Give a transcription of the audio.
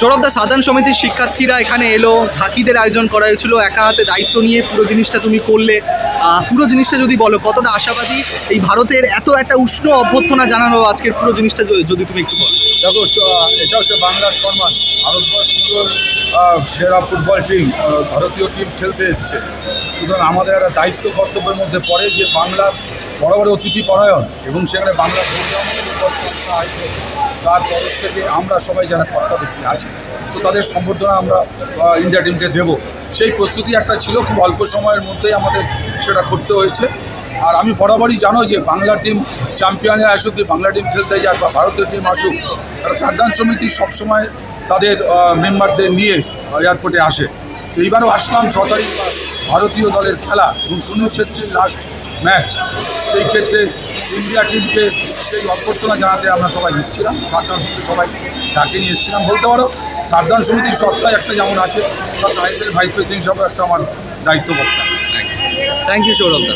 সৌরভদা, সাধারণ সমিতির শিক্ষার্থীরা এখানে এলো, ঢাকিদের আয়োজন করা হয়েছিল, একা হাতে দায়িত্ব নিয়ে পুরো জিনিসটা তুমি করলে, পুরো জিনিসটা যদি বলো কতটা আশাবাদী, এই ভারতের এত একটা উষ্ণ অভ্যর্থনা জানানো আজকের পুরো জিনিসটা যদি তুমি একটু বলো। দেখো, এটা হচ্ছে বাংলার সম্মান। ভারতবর্ষের সেরা ফুটবল টিম, ভারতীয় টিম খেলতে এসছে, সুতরাং আমাদের একটা দায়িত্ব কর্তব্যের মধ্যে পড়ে যে বাংলার বড় বড় অতিথি পরায়ণ এবং সেখানে বাংলার তার তরফ থেকে আমরা সবাই যারা কর্তা ব্যক্তি আছে তো তাদের সম্বর্ধনা আমরা ইন্ডিয়া টিমকে দেব, সেই প্রস্তুতি একটা ছিল। খুব অল্প সময়ের মধ্যেই আমাদের সেটা করতে হয়েছে। আর আমি বরাবরই জানো যে বাংলা টিম চ্যাম্পিয়নে আসুক, বাংলা টিম খেলতে যাক বা ভারতীয় টিম আসুক, তারা সাধারণ সমিতি সবসময় তাদের মেম্বারদের নিয়ে এয়ারপোর্টে আসে। তো এইবারও আসলাম 6 তারিখ ভারতীয় দলের খেলা এবং সুনীল ছেত্রীর লাস্ট ম্যাচ, সেই ক্ষেত্রে ইন্ডিয়া টিমকে সেই অভ্যর্থনা জানাতে আমরা সবাই এসেছিলাম। সাধারণ সমিতি সবাই ডাকে নিয়ে এসেছিলাম। বলতে পারো সাধারণ সমিতির সত্তায় একটা যেমন আছে, তার ভাইস প্রেসিডেন্ট হিসাবে একটা আমার দায়িত্ব বর্তা। Thank you সৌরভদা।